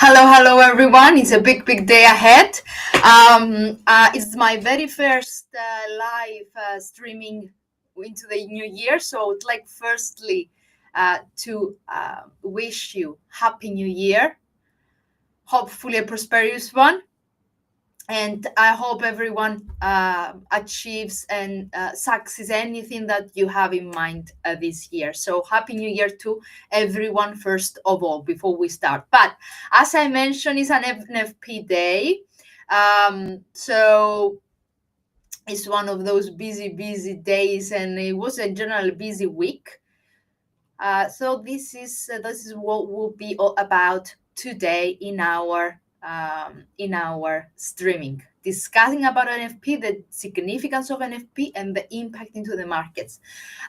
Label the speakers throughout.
Speaker 1: Hello, everyone. It's a big day ahead. It's my very first live streaming into the new year. So I'd like firstly to wish you Happy New Year. Hopefully a prosperous one. And I hope everyone achieves and succeeds anything that you have in mind this year. So Happy New Year to everyone, first of all, before we start. But as I mentioned, it's an NFP day. So it's one of those busy days, and it was a generally busy week. So this is what we'll be all about today in our streaming, discussing about NFP, the significance of NFP, and the impact into the markets.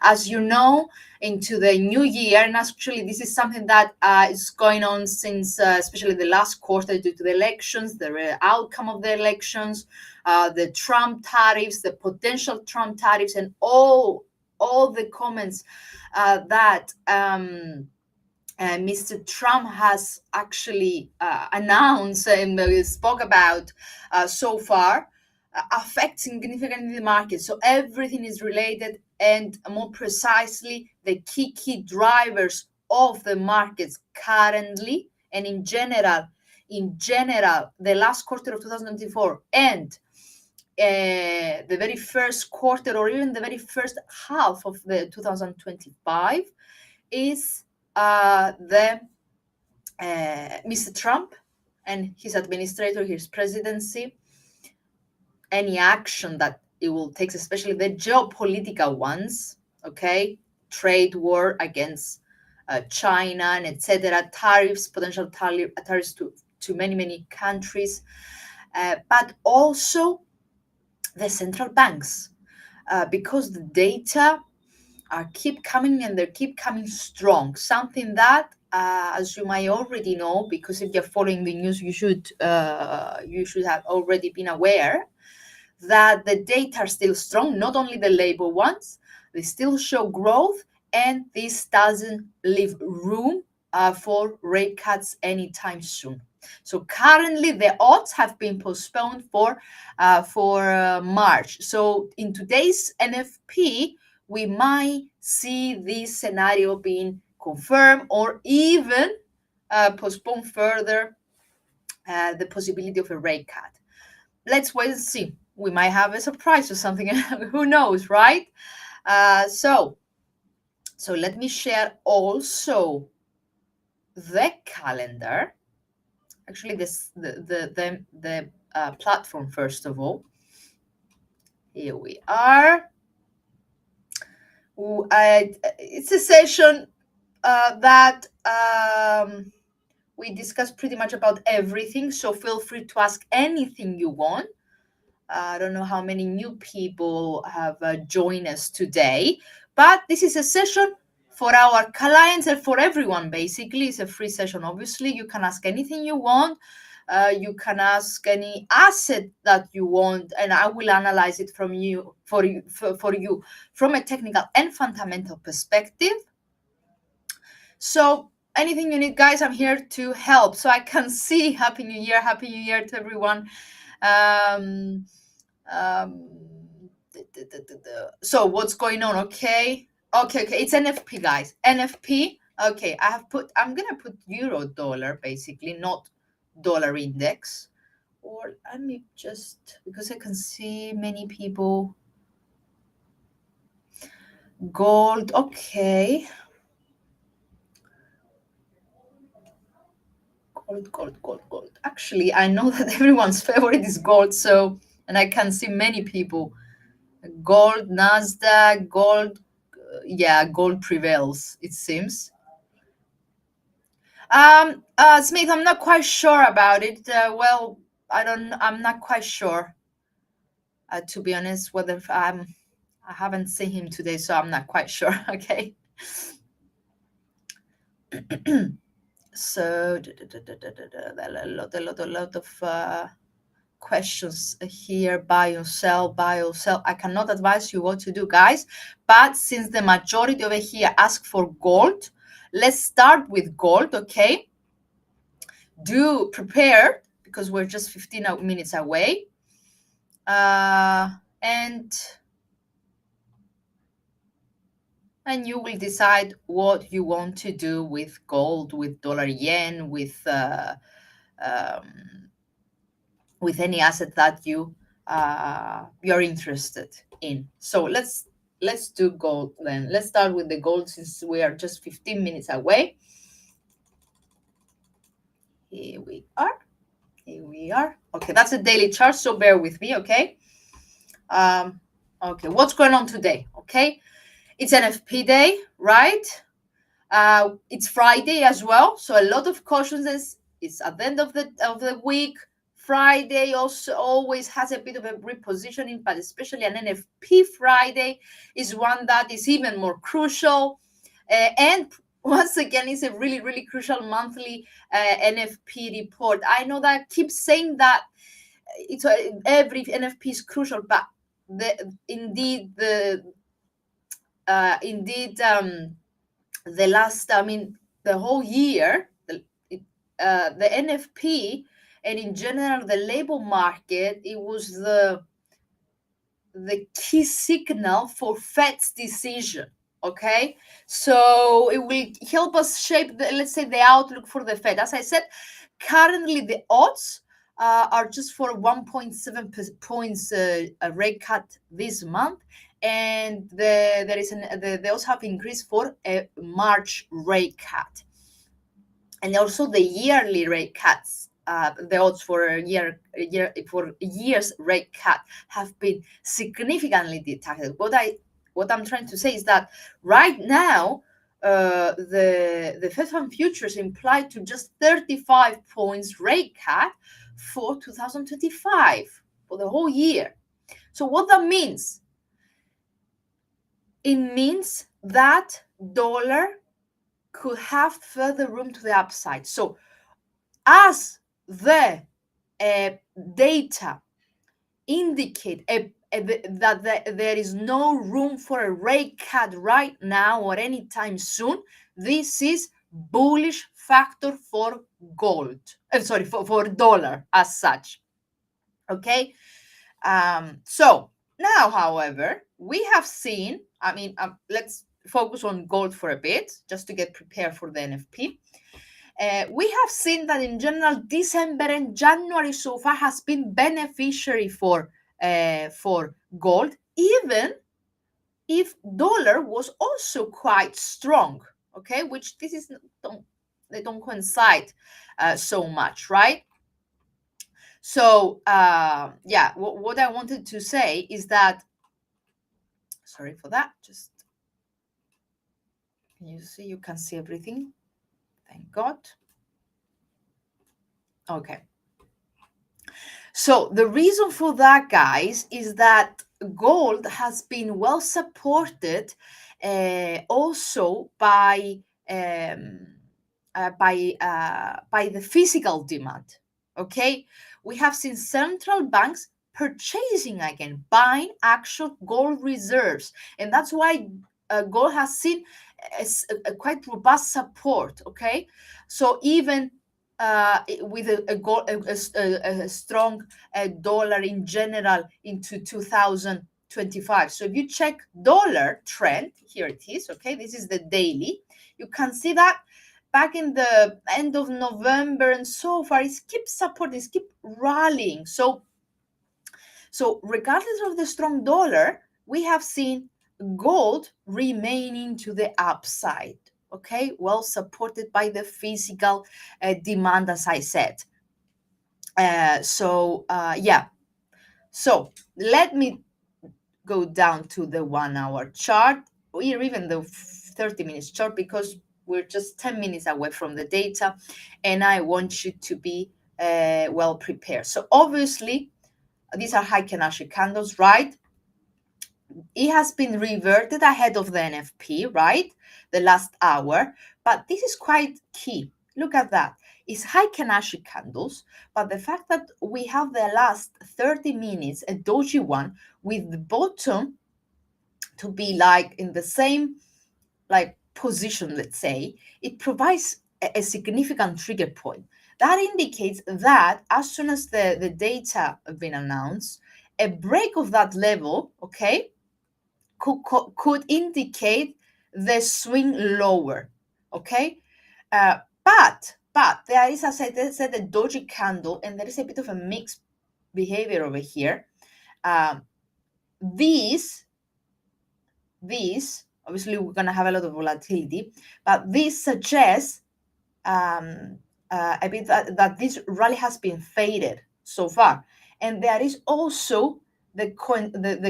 Speaker 1: As you know, into the new year, and actually this is something that is going on since especially the last quarter due to the elections, the outcome of the elections, the Trump tariffs, the potential Trump tariffs, and all the comments that Mr. Trump has actually announced and spoke about so far affect significantly the market. So everything is related, and more precisely, the key drivers of the markets currently and in general, the last quarter of 2024 and the very first quarter, or even the very first half of the 2025, is Mr. Trump and his administration, his presidency, any action that it will take, especially the geopolitical ones, okay, trade war against China and etc., tariffs, potential tariffs to many countries, but also the central banks, because the data keep coming, and they keep coming strong. Something that, as you might already know, because if you're following the news, you should have already been aware that the data are still strong. Not only the labor ones, they still show growth, and this doesn't leave room for rate cuts anytime soon. So currently, the odds have been postponed for March. So in today's NFP, we might see this scenario being confirmed, or even postponed further, the possibility of a rate cut. Let's wait and see. We might have a surprise or something. Who knows, right? So let me share also the calendar. Actually, the platform first of all. Here we are. It's a session that we discuss pretty much about everything. So feel free to ask anything you want. I don't know how many new people have joined us today, but this is a session for our clients and for everyone. Basically, it's a free session. Obviously, you can ask anything you want. You can ask any asset that you want, and I will analyze it for you from a technical and fundamental perspective. So anything you need, guys, I'm here to help. So I can see Happy New Year to everyone. So what's going on? Okay, it's NFP, guys. NFP. Okay, I'm gonna put euro dollar, basically, not dollar index. Or let me just, because I can see many people. Gold. Okay. Gold. Actually, I know that everyone's favorite is gold, so, and I can see many people. Gold, Nasdaq, gold, gold prevails, it seems. Smith, I'm not quite sure about it. I'm not quite sure, to be honest, whether I haven't seen him today, so I'm not quite sure. Okay. So a lot of questions here. Buy or sell. I cannot advise you what to do, guys, but since the majority over here ask for gold, let's start with gold. Okay, do prepare, because we're just 15 minutes away. And you will decide what you want to do with gold, with dollar yen, with any asset that you're interested in. So let's do gold then. Let's start with the gold, since we are just 15 minutes away. Here we are. Okay, that's a daily chart, so bear with me. Okay. Okay, what's going on today? Okay, it's NFP day, right? It's Friday as well, so a lot of cautiousness. It's at the end of the week. Friday also always has a bit of a repositioning, but especially an NFP Friday is one that is even more crucial. And once again, it's a really, really crucial monthly NFP report. I know that I keep saying that it's every NFP is crucial, but indeed the last, the whole year, the NFP and in general the labor market, it was the key signal for Fed's decision. Okay, so it will help us shape let's say the outlook for the Fed. As I said, currently the odds are just for 1.7 points a rate cut this month, and they also have increased for a March rate cut, and also the yearly rate cuts. The odds for years rate cut have been significantly detected. What I'm trying to say is that right now the Fed Fund futures imply to just 35 points rate cut for 2025 for the whole year. So what that means? It means that dollar could have further room to the upside. So as the data indicate that there is no room for a rate cut right now or anytime soon, this is bullish factor for gold. For dollar as such. Okay. So now, however, we have seen, let's focus on gold for a bit just to get prepared for the NFP. We have seen that in general, December and January so far has been beneficiary for gold, even if dollar was also quite strong. Okay, which they don't coincide so much, right? So yeah, what I wanted to say is that, sorry for that, just you can see everything, thank God. Okay. So the reason for that, guys, is that gold has been well supported also by the physical demand. Okay, we have seen central banks purchasing again, buying actual gold reserves, and that's why gold has seen a quite robust support. Okay, so even with a strong dollar in general into 2025. So if you check dollar trend, here it is. Okay, this is the daily. You can see that back in the end of November and so far, it keeps supporting, it keeps rallying. So regardless of the strong dollar, we have seen gold remaining to the upside. Okay, well supported by the physical demand, as I said. Yeah. So let me go down to the 1 hour chart, or even the 30 minutes chart, because we're just 10 minutes away from the data, and I want you to be well prepared. So obviously, these are high Kanashi candles, right? It has been reverted ahead of the NFP, right? The last hour, but this is quite key. Look at that. It's high Kanashi candles, but the fact that we have the last 30 minutes, a doji one, with the bottom to be like in the same like position, let's say, it provides a significant trigger point. that indicates that as soon as the data have been announced, a break of that level, okay, could indicate the swing lower, okay? But there is, as I said, a doji candle, and there is a bit of a mixed behavior over here. These, obviously, we're going to have a lot of volatility, but this suggests a bit that this rally has been faded so far. And there is also the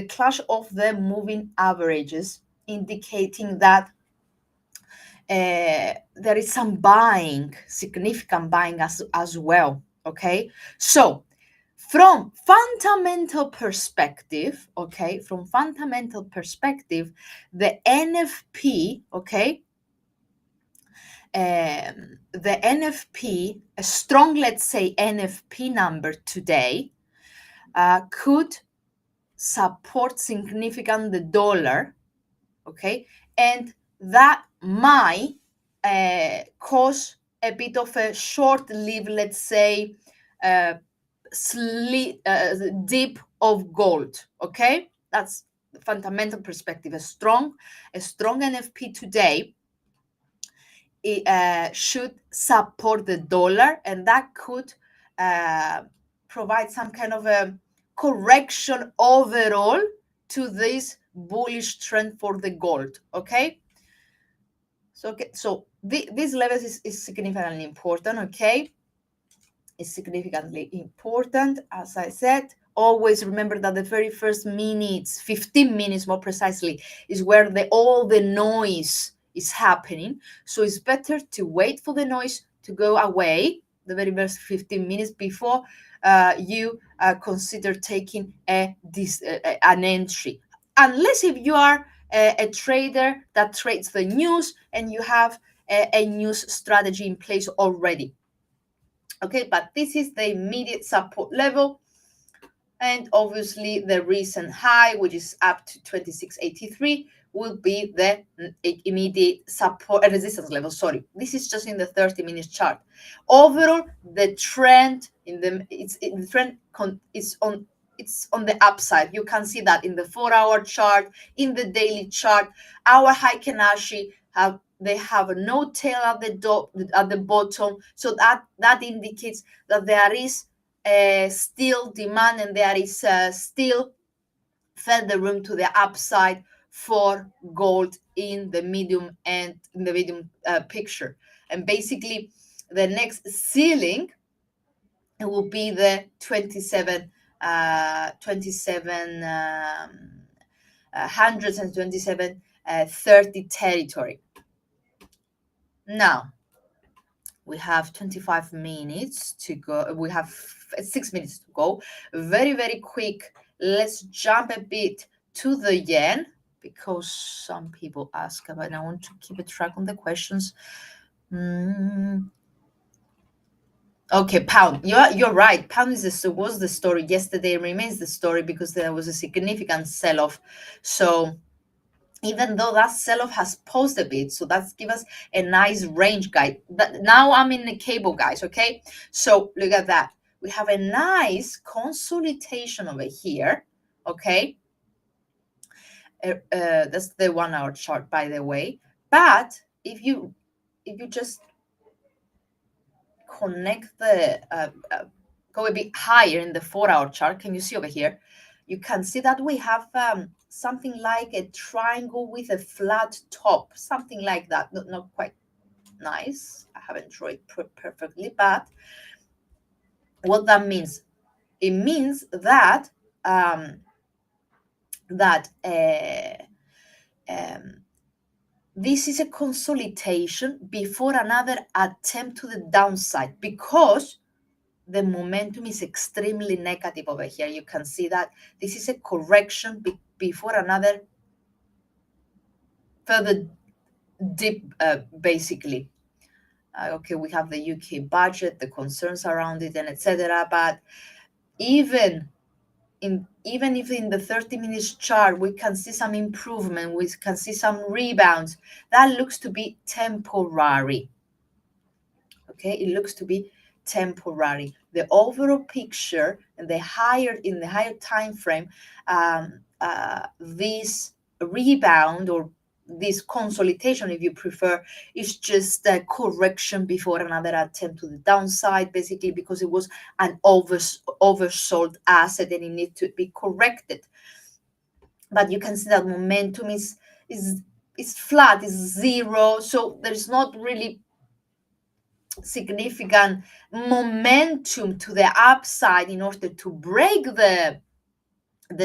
Speaker 1: clash of the moving averages, indicating that there is some buying, significant buying as well. Okay, so from fundamental perspective, okay, the NFP, okay, the NFP, a strong, let's say, NFP number today could support significant the dollar, okay, and that might cause a bit of a short-lived, let's say, dip of gold, okay? That's the fundamental perspective. A strong NFP today, it should support the dollar, and that could provide some kind of a correction overall to this bullish trend for the gold. Okay, so this level is significantly important. Okay, is significantly important. As I said, always remember that the very first minutes, 15 minutes more precisely, is where all the noise is happening. So it's better to wait for the noise to go away, the very first 15 minutes, before you consider taking an entry. Unless if you are a trader that trades the news and you have a news strategy in place already. Okay, but this is the immediate support level. And obviously the recent high, which is up to 26.83, will be the immediate support resistance level. Sorry, this is just in the 30-minute chart. Overall, the trend it's on the upside. You can see that in the 4-hour chart, in the daily chart. Our Heiken Ashi they have no tail at the bottom, so that indicates that there is still demand, and there is still further room to the upside for gold in the medium picture. And basically, the next ceiling will be the 27 hundreds and 2730 territory. Now we have 25 minutes to go. We have 6 minutes to go. Very, very quick. Let's jump a bit to the yen, because some people ask about, and I want to keep a track on the questions. Okay, pound. You're right. Pound was the story yesterday, remains the story, because there was a significant sell-off. So even though that sell-off has paused a bit, so that's give us a nice range, guide. But now I'm in the cable, guys. Okay, so look at that. We have a nice consolidation over here. Okay, that's the 1-hour chart, by the way. But if you just connect the go a bit higher in the 4-hour chart, can you see over here? You can see that we have something like a triangle with a flat top, something like that. Not quite nice. I haven't drawn it perfectly, but what that means, it means that this is a consolidation before another attempt to the downside, because the momentum is extremely negative over here. You can see that this is a correction before another further dip, basically. Okay, we have the UK budget, the concerns around it, and etc. But even if in the 30 minutes chart we can see some improvement, we can see some rebounds, that looks to be temporary. Okay, it looks to be temporary. The overall picture and in the higher time frame, this rebound or this consolidation, if you prefer, is just a correction before another attempt to the downside, basically because it was an oversold asset and it needs to be corrected. But you can see that momentum is flat, is zero, so there's not really significant momentum to the upside in order to break the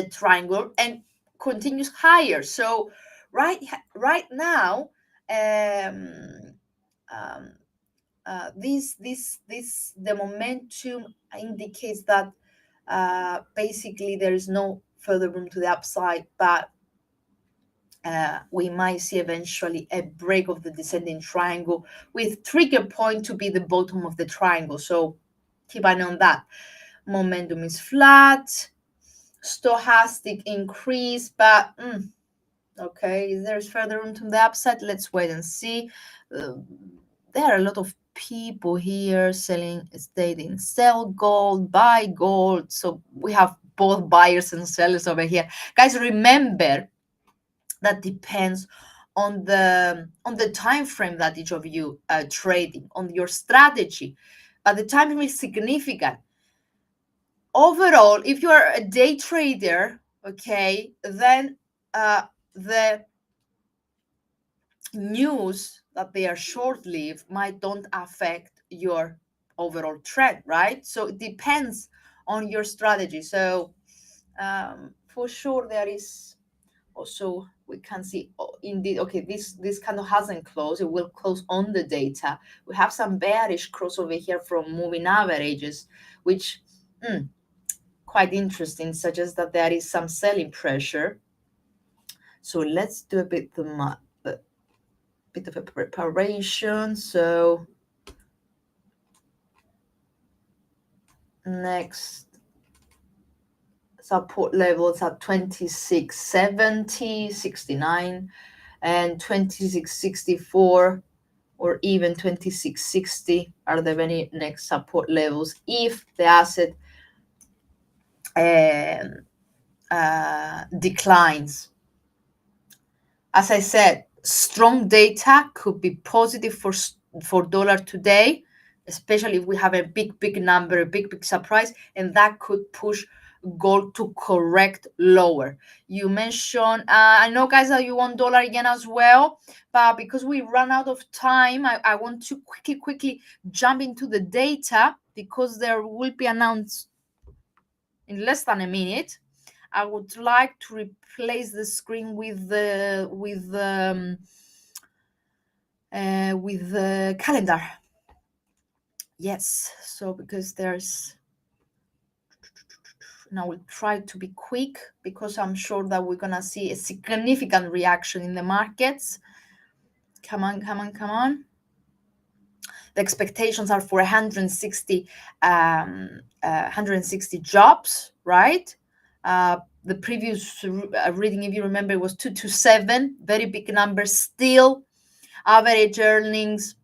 Speaker 1: triangle and continues higher. So right now, the momentum indicates that basically there is no further room to the upside, but we might see eventually a break of the descending triangle with trigger point to be the bottom of the triangle. So keep an eye on that. Momentum is flat, stochastic increase, but okay, is there further room to the upside? Let's wait and see. There are a lot of people here selling, stating sell gold, buy gold. So we have both buyers and sellers over here. Guys, remember that depends on the time frame that each of you are trading, on your strategy, but the time frame is significant. Overall, if you are a day trader, okay, then the news that they are short-lived might don't affect your overall trend, right? So it depends on your strategy. So for sure there is also, we can see indeed, okay, this kind of hasn't closed. It will close on the data. We have some bearish crossover here from moving averages, which quite interesting, suggests that there is some selling pressure. So let's do a bit of a preparation. So next support levels are 2670, 69, and 2664, or even 2660 are the very next support levels if the asset declines. As I said, strong data could be positive for dollar today, especially if we have a big number, a big surprise, and that could push gold to correct lower. You mentioned, I know guys that you want dollar yen as well, but because we run out of time, I want to quickly jump into the data because there will be announced in less than a minute. I would like to replace the screen with the calendar. Yes, so because there's, now we'll try to be quick because I'm sure that we're gonna see a significant reaction in the markets. Come on. The expectations are for 160 jobs, right? The previous reading, if you remember, was 227, very big number still. Average earnings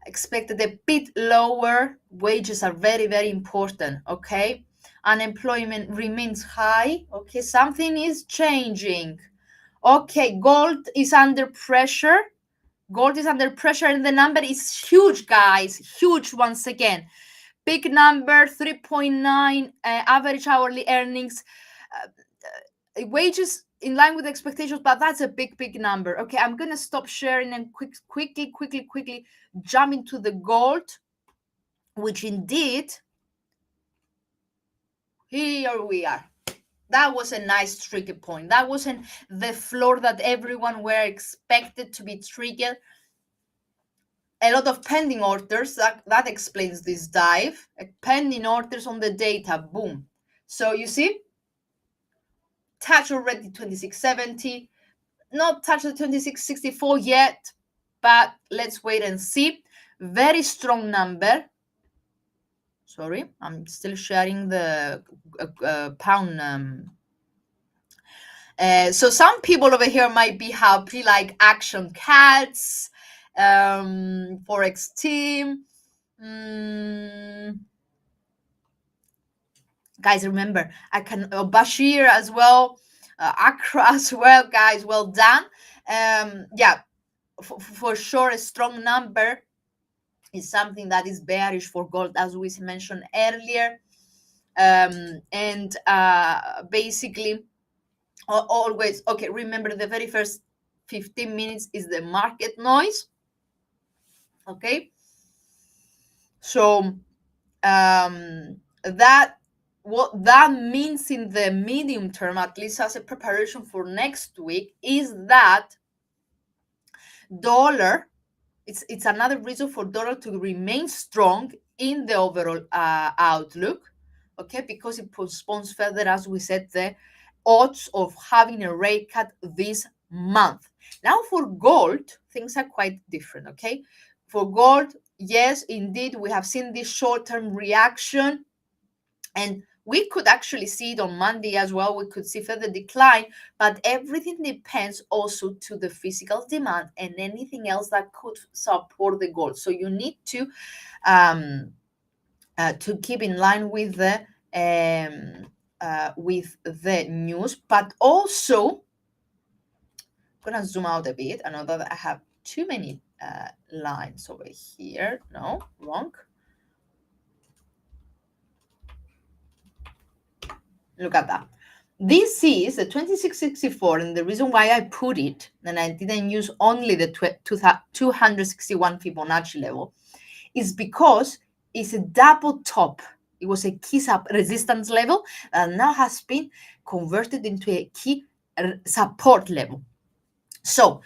Speaker 1: expected a bit lower. Wages are very important, okay? Unemployment remains high, okay? Something is changing. Okay, gold is under pressure. Gold is under pressure and the number is huge, guys. Huge once again. Big number, 3.9 average hourly earnings. Wages in line with expectations, but that's a big number. Okay, I'm gonna stop sharing and quickly jump into the gold, which indeed, here we are. That was a nice trigger point. That wasn't the floor that everyone were expected to be triggered. A lot of pending orders, that explains this dive. Pending orders on the data, boom. So you see, touch already 2670, not touch the 2664 yet, but let's wait and see. Very strong number. Sorry, I'm still sharing the pound. So some people over here might be happy, like action cats, Forex team. Guys, remember, I can Bashir as well, Accra as well, guys. Well done. Yeah, for sure, a strong number is something that is bearish for gold, as we mentioned earlier. And basically, always, okay, remember the very first 15 minutes is the market noise. Okay, so that what that means in the medium term, at least as a preparation for next week, is that dollar, it's another reason for dollar to remain strong in the overall outlook, okay, because it postpones further, as we said, the odds of having a rate cut this month. Now for gold, things are quite different, okay? For gold, yes, indeed, we have seen this short-term reaction, and we could actually see it on Monday as well. We could see further decline, but everything depends also to the physical demand and anything else that could support the gold. So you need to keep in line with the news, but also I'm gonna zoom out a bit. I know that I have too many lines over here. No, wrong. Look at that. This is the 2664, and the reason why I put it, and I didn't use only the 261 Fibonacci level, is because it's a double top. It was a key resistance level and now has been converted into a key support level. So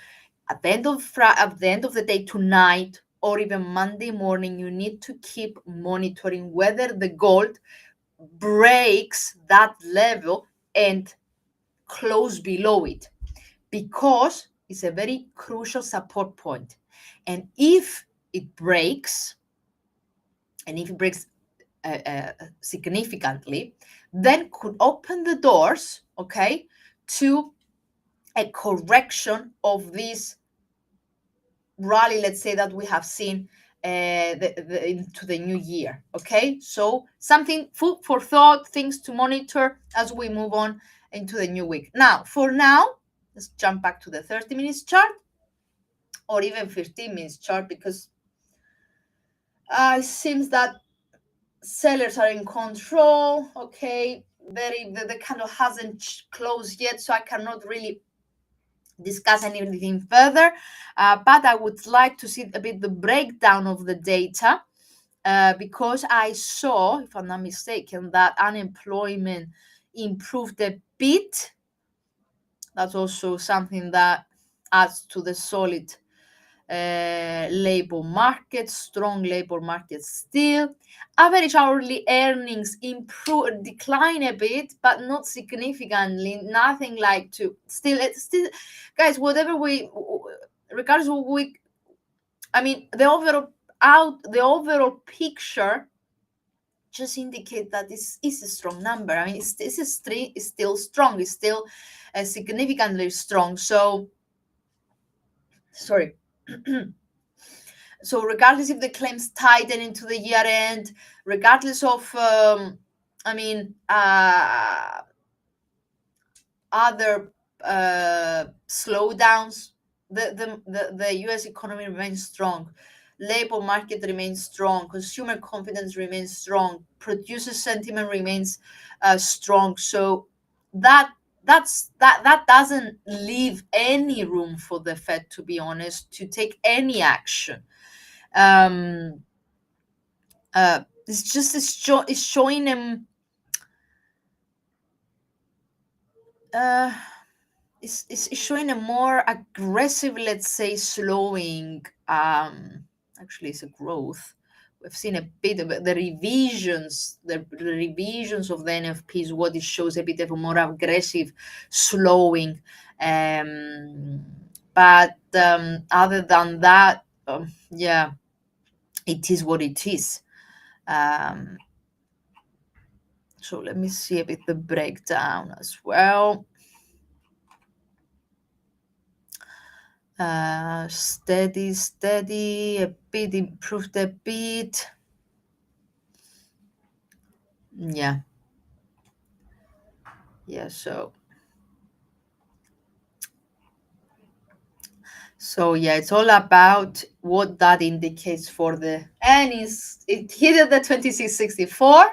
Speaker 1: at the end of the day tonight, or even Monday morning, you need to keep monitoring whether the gold breaks that level and close below it, because it's a very crucial support point. And if it breaks, significantly, then could open the doors, okay, to a correction of this rally, let's say, that we have seen into the new year. Okay, so something food for thought, things to monitor as we move on into the new week. Now, for now, let's jump back to the 30 minutes chart, or even 15 minutes chart, because it seems that sellers are in control. Okay, the candle hasn't closed yet, so I cannot really discuss anything further, but I would like to see a bit the breakdown of the data, because I saw, if I'm not mistaken, that unemployment improved a bit. That's also something that adds to the solid labor market, strong labor market still. Average hourly earnings decline a bit, but not significantly. Nothing like to still, guys, whatever regardless of the overall picture just indicate that this is a strong number. I mean, it's still strong. It's still significantly strong. So, sorry. So regardless if the claims tighten into the year end, regardless of other slowdowns, the US economy remains strong. Labor market remains strong. Consumer confidence remains strong. Producer sentiment remains strong. So that doesn't leave any room for the Fed, to be honest, to take any action. It's showing them it's showing a more aggressive, let's say, slowing. Actually, it's a growth. We've seen a bit of the revisions of the NFPs. What it shows a bit of a more aggressive slowing. But other than that, yeah, it is what it is. So let me see a bit the breakdown as well. Steady, a bit improved a bit. Yeah. So yeah, it's all about what that indicates for the, and it hit the 2664.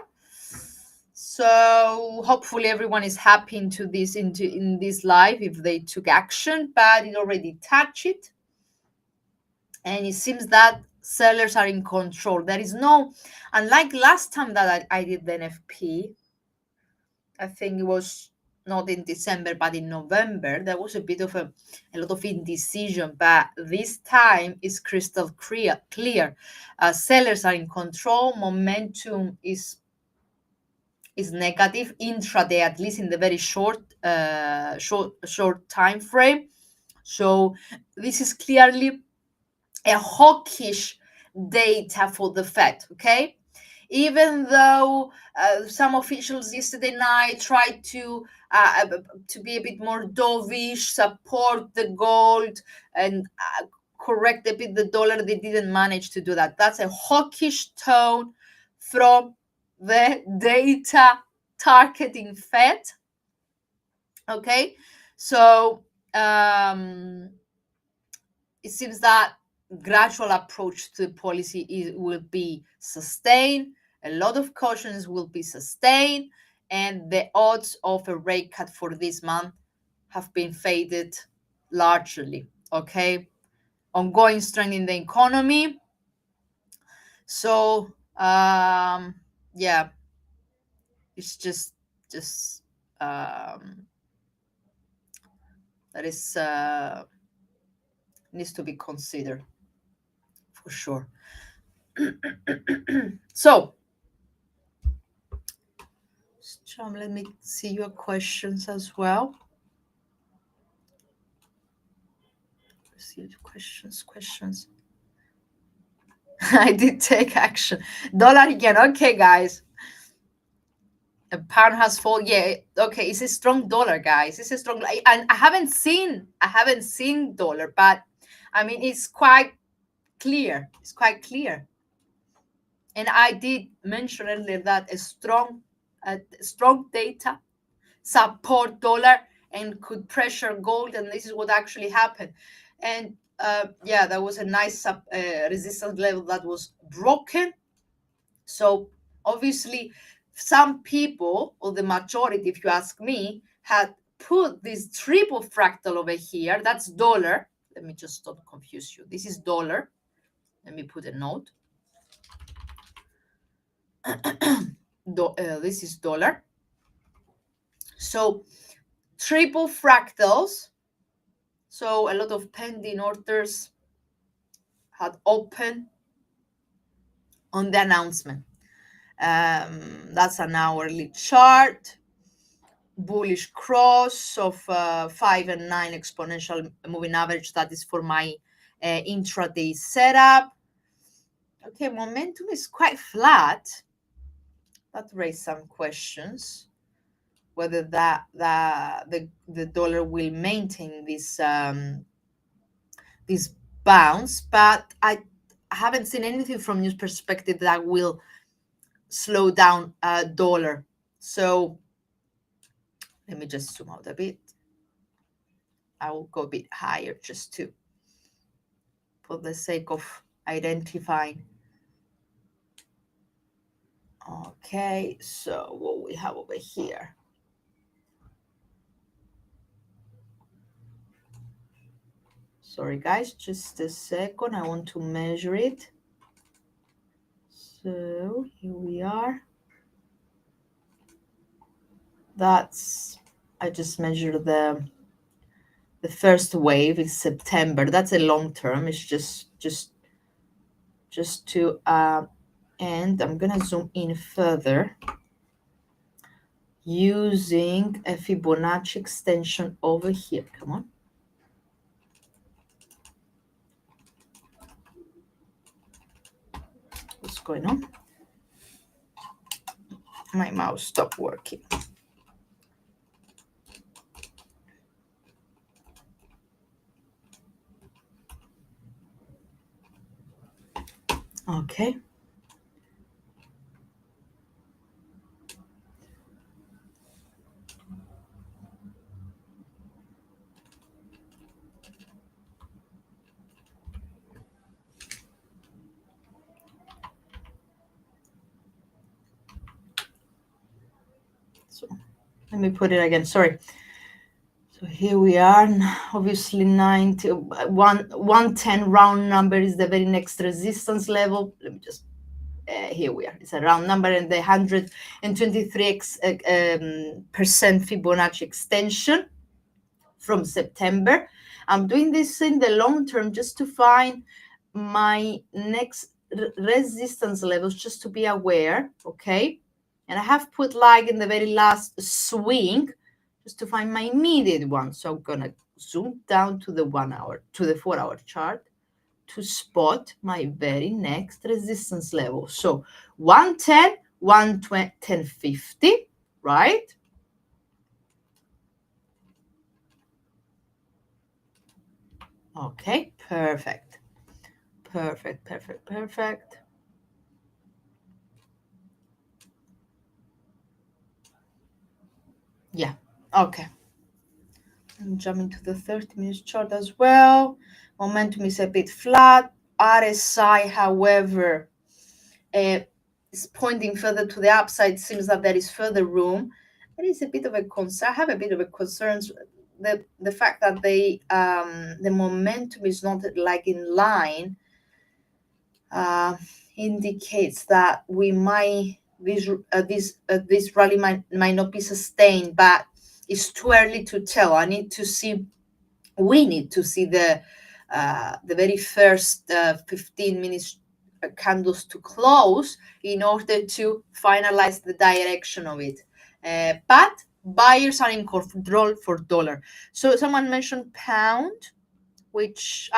Speaker 1: So hopefully everyone is happy in this live if they took action, but it already touched it. And it seems that sellers are in control. There is no, unlike last time that I did the NFP, I think it was not in December, but in November, there was a bit of a lot of indecision. But this time is crystal clear. Sellers are in control. Momentum is negative intraday, at least in the very short time frame. So this is clearly a hawkish data for the Fed. Okay. Even though some officials yesterday night tried to be a bit more dovish, support the gold, and correct a bit the dollar, they didn't manage to do that. That's a hawkish tone from the data targeting Fed. Okay, so it seems that gradual approach to policy will be sustained. A lot of cautions will be sustained, and the odds of a rate cut for this month have been faded largely. Okay, ongoing strength in the economy. So yeah, it's just that is needs to be considered for sure. So let me see your questions as well. See questions. I did take action. Dollar again. Okay, guys. A pound has fallen. Yeah. Okay. It's a strong dollar, guys. It's a strong. And I haven't seen dollar, but I mean it's quite clear. It's quite clear. And I did mention earlier that a strong data support dollar and could pressure gold, and this is what actually happened. And yeah, there was a nice resistance level that was broken. So obviously some people, or the majority if you ask me, had put this triple fractal over here. That's dollar. Let me just don't confuse you. This is dollar. Let me put a note. This is dollar. So triple fractals. So a lot of pending orders had opened on the announcement. That's an hourly chart. Bullish cross of 5 and 9 exponential moving average. That is for my intraday setup. Okay, momentum is quite flat. That raised some questions whether the dollar will maintain this this bounce, but I haven't seen anything from news perspective that will slow down dollar. So let me just zoom out a bit. I will go a bit higher just to, for the sake of identifying. Okay, so what we have over here. Sorry guys, just a second. I want to measure it. So here we are. That's, I just measured the first wave is September. That's a long term. It's just to and I'm gonna zoom in further using a Fibonacci extension over here. Come on. What's going on? My mouse stopped working. Okay. So let me put it again. Sorry. So here we are. Obviously, 110 round number is the very next resistance level. Let me just here we are. It's a round number, and the 123 percent Fibonacci extension from September. I'm doing this in the long term just to find my next resistance levels, just to be aware, okay? And I have put like in the very last swing just to find my immediate one. So I'm gonna zoom down to the 1 hour, to the 4 hour chart to spot my very next resistance level. So 110, 120, 1050, right? Okay, perfect. Perfect, perfect, perfect. Yeah, okay. I'm jumping to the 30 minutes chart as well. Momentum is a bit flat. RSI, however, is pointing further to the upside. Seems that there is further room. There is a bit of a concern. I have a bit of a concern. The fact that the momentum is not like in line indicates that we might this rally might not be sustained, but it's too early to tell. We need to see the very first 15 minutes candles to close in order to finalize the direction of it. But buyers are in control for dollar. So someone mentioned pound, which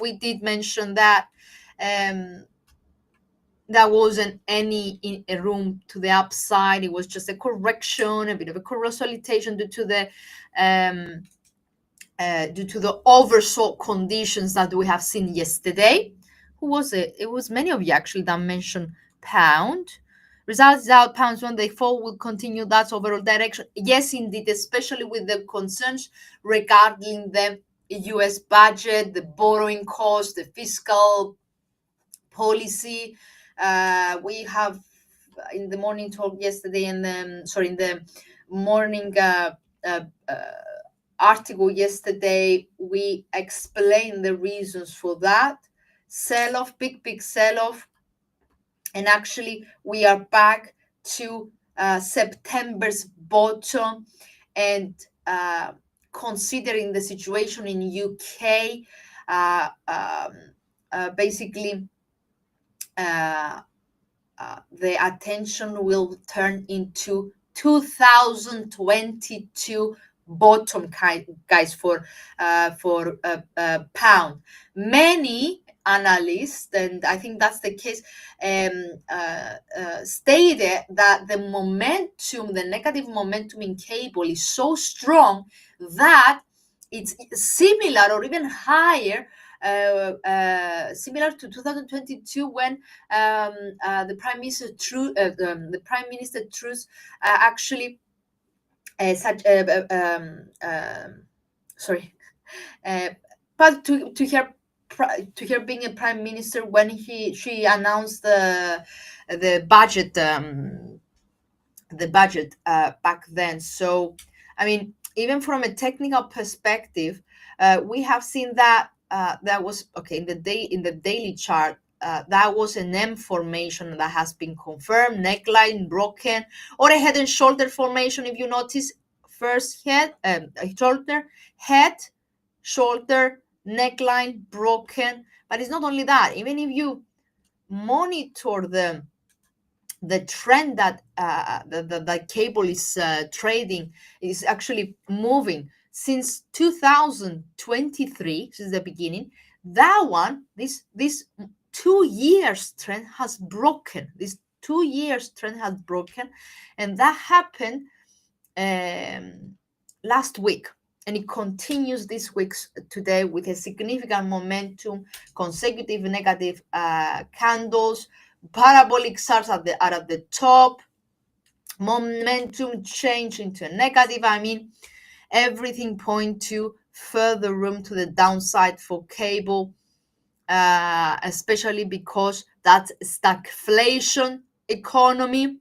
Speaker 1: we did mention that there wasn't any room to the upside. It was just a correction, a bit of a consolidation due to the oversold conditions that we have seen yesterday. Who was it? It was many of you actually that mentioned pound. Results out, pounds when they fall will continue that overall direction. Yes, indeed, especially with the concerns regarding the US budget, the borrowing cost, the fiscal policy. We have in the morning talk yesterday, and then in the morning article yesterday, we explained the reasons for that sell off, big sell off, and actually we are back to September's bottom, and considering the situation in UK, basically the attention will turn into 2022 bottom, guys, for pound. Many analysts, and I think that's the case, stated that the momentum, the negative momentum in cable is so strong that it's similar or even higher, similar to 2022 when the Prime Minister Truss actually but to her being a prime minister when she announced the budget back then. So I mean, even from a technical perspective, we have seen that that was okay in the daily chart. That was an M formation that has been confirmed, neckline broken, or a head and shoulder formation. If you notice, first head, shoulder, head, shoulder, neckline broken. But it's not only that. Even if you monitor the trend that the cable is trading, is actually moving since 2023, since the beginning. That one, this 2 years trend has broken. This 2 years trend has broken, and that happened last week. and it continues this week today with a significant momentum, consecutive negative candles, parabolic stars are at the top, momentum change into a negative. I mean, everything point to further room to the downside for cable, especially because that's stagflation economy,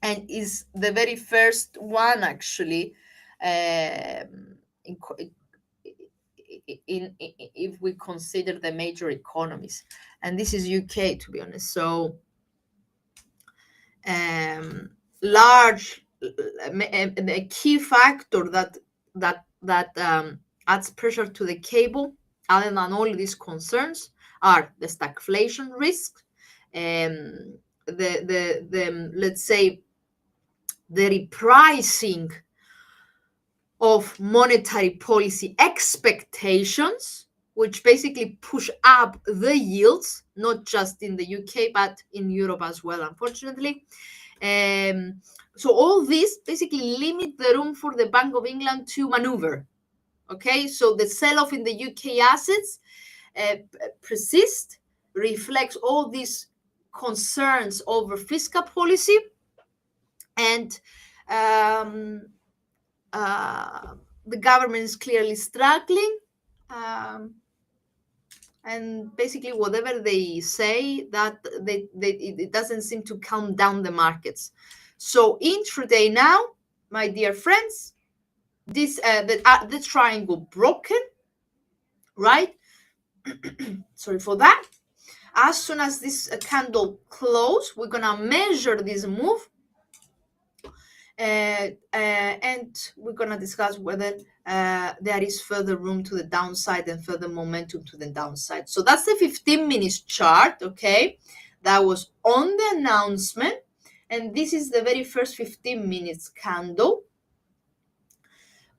Speaker 1: and is the very first one actually, in, if we consider the major economies, and this is UK, to be honest. So large a key factor that adds pressure to the cable, other than all these concerns, are the stagflation risk, the let's say the repricing of monetary policy expectations, which basically push up the yields, not just in the UK, but in Europe as well, unfortunately. So all this basically limit the room for the Bank of England to maneuver. Okay, so the sell-off in the UK assets persist, reflects all these concerns over fiscal policy, and the government is clearly struggling, and basically whatever they say, that it doesn't seem to calm down the markets. So intraday now, my dear friends, this the triangle broken, right? Sorry for that. As soon as this candle close, we're gonna measure this move, and we're going to discuss whether there is further room to the downside and further momentum to the downside. So that's the 15 minutes chart, okay, that was on the announcement, and this is the very first 15 minutes candle,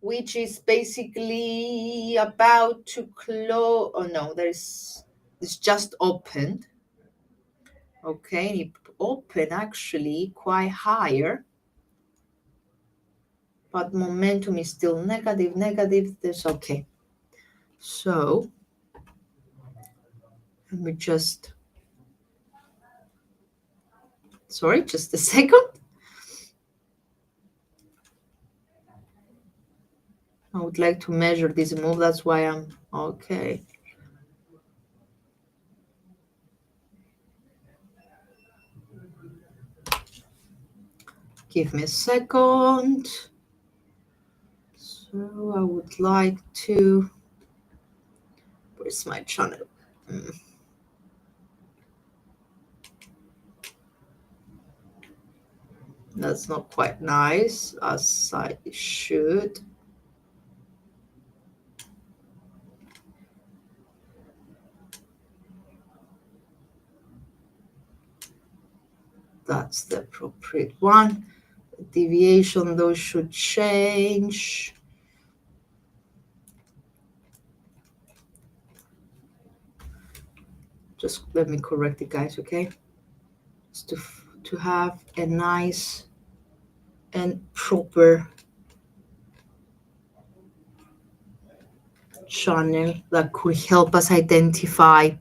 Speaker 1: which is basically about to close. Oh no, it's just opened. Okay, it opened actually quite higher, but momentum is still negative. This okay. So let me just, sorry, just a second. I would like to measure this move. That's why I'm okay. Give me a second. So I would like to, where's my channel? That's not quite nice as I should. That's the appropriate one. The deviation, though, should change. Just let me correct it, guys, okay? Just to have a nice and proper channel that could help us identify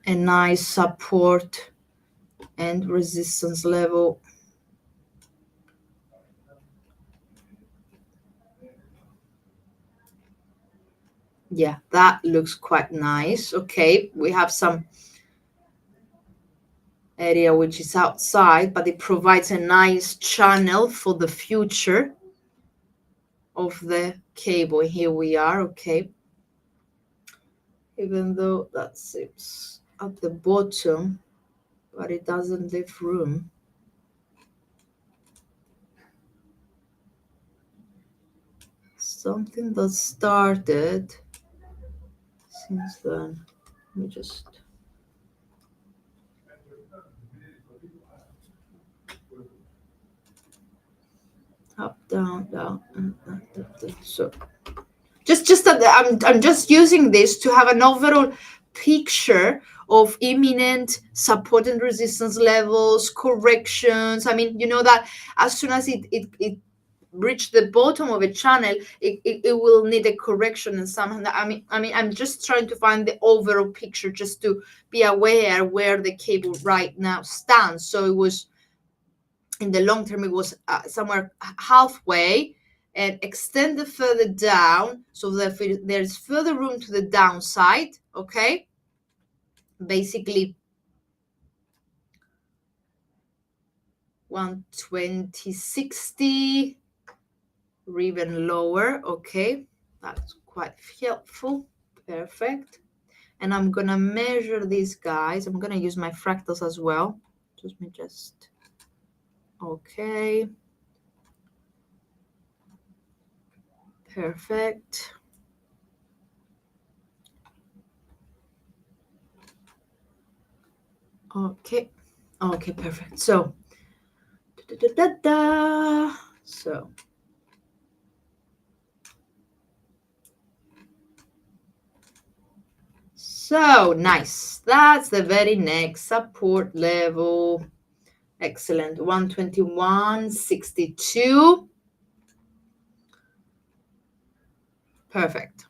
Speaker 1: a nice support and resistance level. Yeah, that looks quite nice. Okay, we have some area which is outside, but it provides a nice channel for the future of the cable. Here we are, okay. Even though that seems at the bottom, but it doesn't leave room. Something that started since then. Let me just up, down, so I'm just using this to have an overall picture of imminent support and resistance levels, corrections. I mean, you know that as soon as it reach the bottom of a channel, it will need a correction and something. I mean, I'm just trying to find the overall picture just to be aware where the cable right now stands. So it was, in the long term, it was somewhere halfway and extended further down. So there's further room to the downside, okay? Basically, 120.60 or even lower, okay? That's quite helpful. Perfect. And I'm gonna measure these guys. I'm gonna use my fractals as well. Okay. Perfect. Okay. Okay, perfect. So, So nice. That's the very next support level. Excellent. 121.62. Perfect.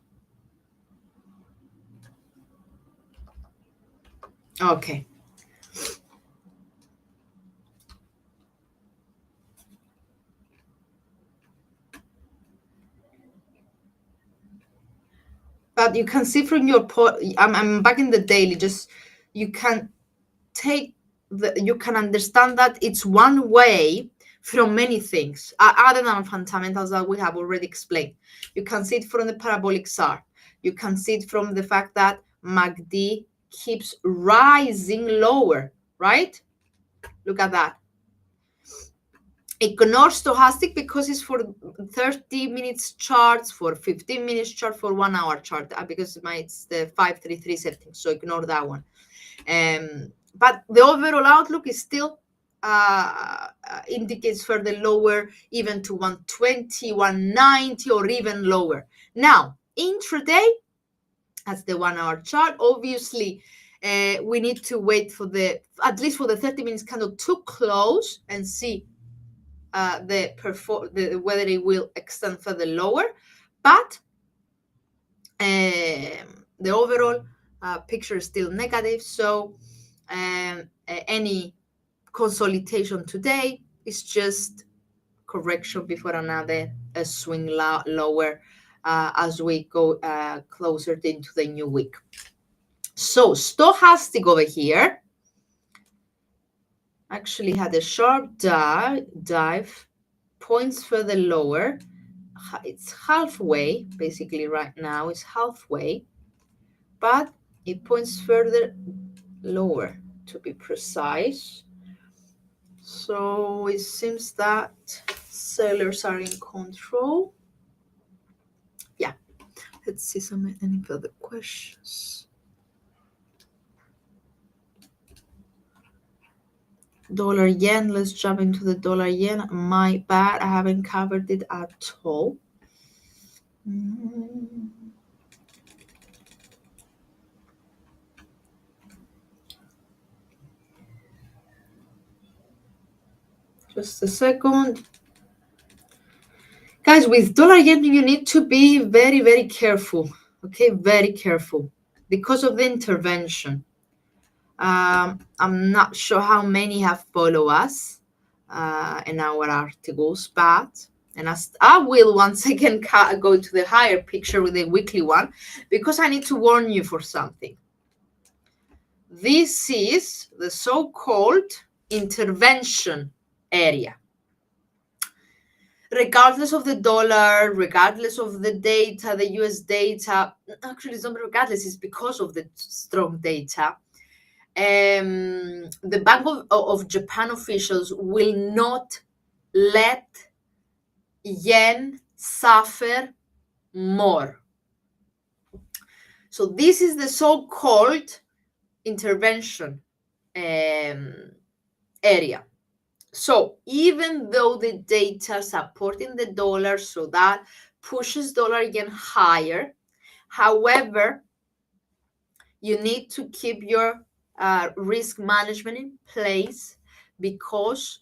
Speaker 1: Okay. But you can see from your I'm back in the daily, just you can you can understand that it's one way from many things other than fundamentals that we have already explained. You can see it from the parabolic SAR. You can see it from the fact that MACD keeps rising lower, right? Look at that. Ignore stochastic because it's for 30 minutes charts, for 15 minutes chart, for 1 hour chart, because it's the 533 setting, so ignore that one. But the overall outlook is still indicates further lower, even to 120, 190, or even lower. Now, intraday, that's the 1 hour chart. Obviously, we need to wait for at least for the 30 minutes candle to close and see whether it will extend further lower. But the overall picture is still negative. So any consolidation today is just correction before another swing lower as we go closer into the new week. So stochastic over here actually had a sharp dive, points further lower. It's halfway, basically right now it's halfway, but it points further lower, to be precise. So it seems that sellers are in control. Yeah, let's see any further questions. Dollar yen, let's jump into the dollar yen. My bad, I haven't covered it at all. Just a second. Guys, with dollar yen, you need to be very, very careful. Okay, very careful because of the intervention. I'm not sure how many have followed us in our articles, but I will once again go to the higher picture with the weekly one, because I need to warn you for something. This is the so-called intervention area. Regardless of the dollar, regardless of the data, the US data, actually it's not regardless, it's because of the strong data. The Bank of Japan officials will not let yen suffer more. So this is the so-called intervention area. So even though the data supporting the dollar, so that pushes dollar yen higher, however, you need to keep your risk management in place, because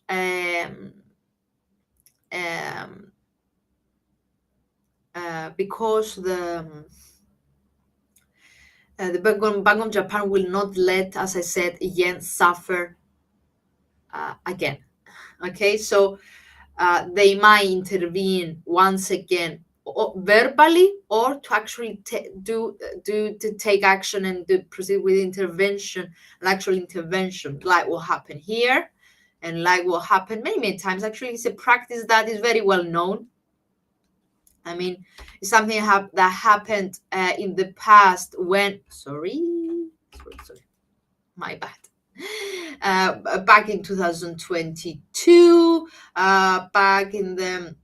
Speaker 1: because the Bank of Japan will not let, as I said, yen suffer again. Okay, so they might intervene once again, verbally, or to actually to take action and to proceed with intervention, an actual intervention, like what happened here, and like what happened many times. Actually, it's a practice that is very well known. I mean, it's something that happened in the past when, sorry, my bad. Back in 2022, back in the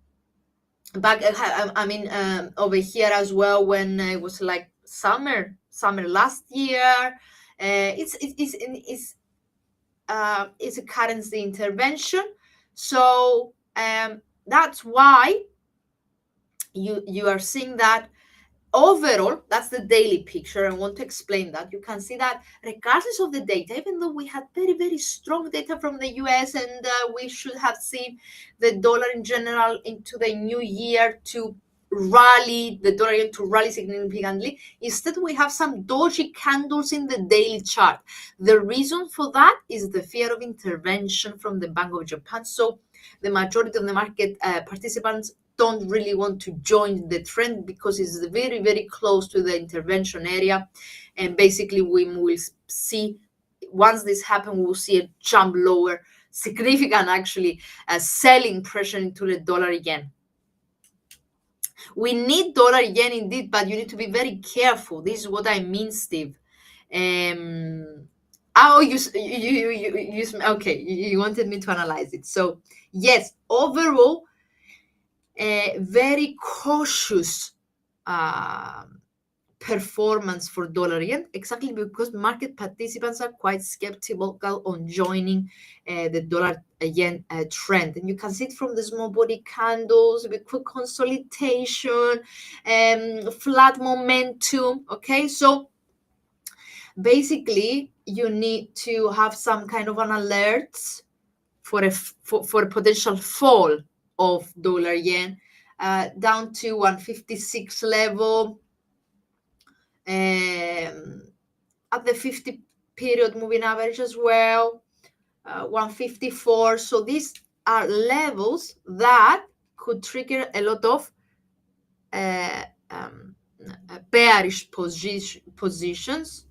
Speaker 1: I mean, over here as well, when it was like summer last year. It's a currency intervention, so that's why you are seeing that. Overall, that's the daily picture. I want to explain that. You can see that regardless of the data, even though we had very strong data from the US, and we should have seen the dollar in general into the new year to rally, the dollar to rally significantly, instead we have some dodgy candles in the daily chart. The reason for that is the fear of intervention from the Bank of Japan. So the majority of the market participants don't really want to join the trend because it's very close to the intervention area, and basically we will see, once this happens, we'll see a jump lower, significant actually, selling pressure into the dollar again. We need dollar yen indeed, but you need to be very careful. This is what I mean, Steve. Okay, you wanted me to analyze it. So yes, overall, a very cautious performance for dollar yen, exactly because market participants are quite skeptical on joining the dollar yen trend. And you can see it from the small body candles with quick consolidation, flat momentum. Okay, so basically you need to have some kind of an alert for a potential fall of dollar yen down to 156 level, at the 50 period moving average as well, 154. So these are levels that could trigger a lot of bearish positions,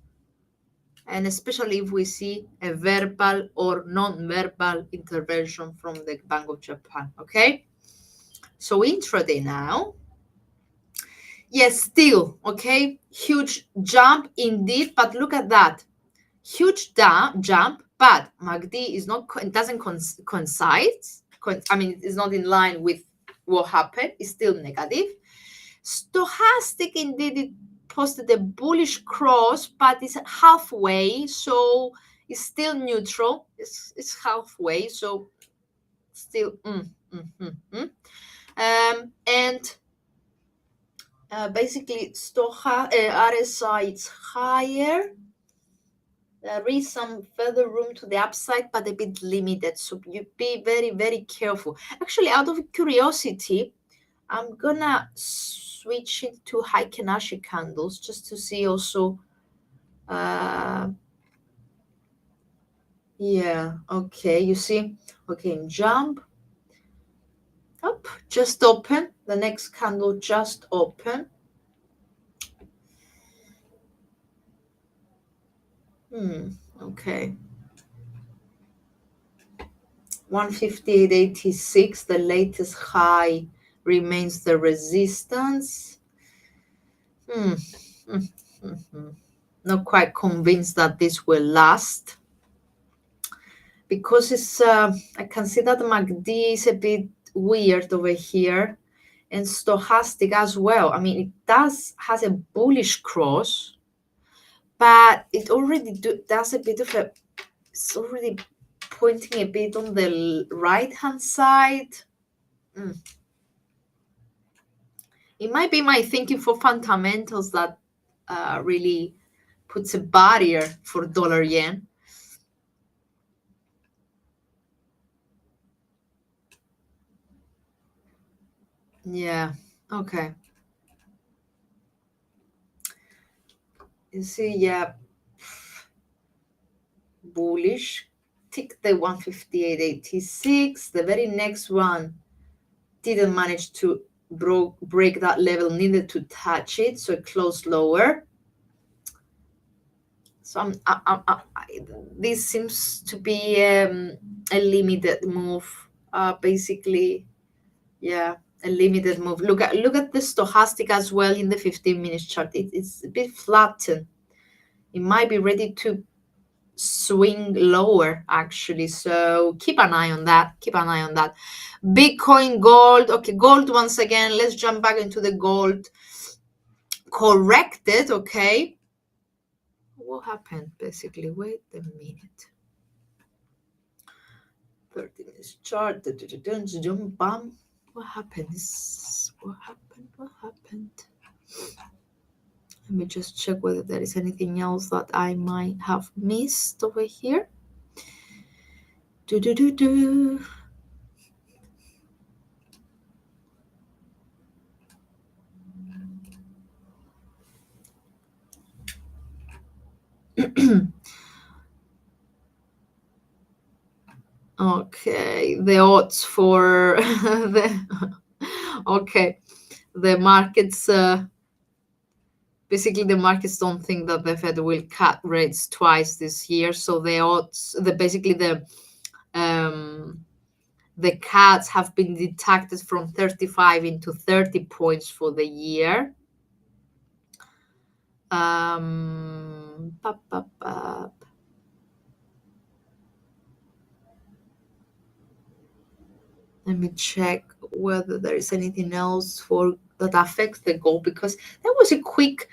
Speaker 1: and especially if we see a verbal or non-verbal intervention from the Bank of Japan. Okay, so intraday now. Yes, still, okay, huge jump indeed, but look at that. Huge jump, but MACD is not, it doesn't coincide. I mean, it's not in line with what happened. It's still negative. Stochastic indeed, it posted a bullish cross, but it's halfway, so it's still neutral. It's halfway, so still and basically RSI it's higher. There is some further room to the upside, but a bit limited, so you be very careful. Actually, out of curiosity, I'm gonna switch into Heiken-Ashi candles just to see also. Yeah, okay, you see, okay, jump up, just open. The next candle just open. Okay. 158.86, the latest high, remains the resistance. Not quite convinced that this will last, because it's I can see that MACD is a bit weird over here, and stochastic as well. I mean, it has a bullish cross, but it already does a bit of a, it's already pointing a bit on the right hand side. It might be my thinking for fundamentals that really puts a barrier for dollar yen. Yeah, okay. You see, yeah, bullish, tick the 158.86. The very next one didn't manage to break that level, needed to touch it, so it closed lower. So this seems to be a limited move, basically. Yeah, a limited move. Look at the stochastic as well in the 15-minute chart. It's a bit flattened. It might be ready to swing lower, actually. So keep an eye on that. Keep an eye on that. Bitcoin, gold. Okay, gold once again. Let's jump back into the gold. Corrected. Okay. What happened, basically? Wait a minute. 30 minutes chart. Bam. What happened? What happened? What happened? Let me just check whether there is anything else that I might have missed over here. Okay, the odds for the markets, basically the markets don't think that the Fed will cut rates twice this year. So the odds, the cuts have been deducted from 35 into 30 points for the year. Let me check whether there is anything else for that affects the gold, because that was a quick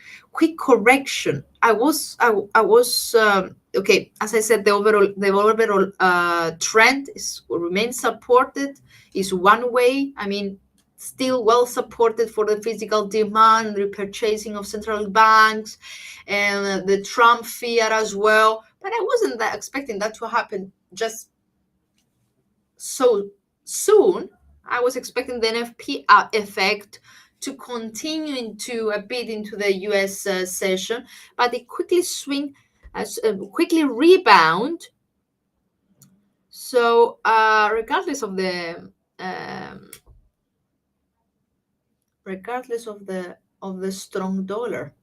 Speaker 1: correction. I was okay. As I said, the overall trend remains supported. Is one way. I mean, still well supported for the physical demand, repurchasing of central banks, and the Trump fear as well. But I wasn't expecting that to happen just so soon. I was expecting the NFP effect to continue into a bit into the US session, but it quickly quickly rebound. So regardless of the strong dollar.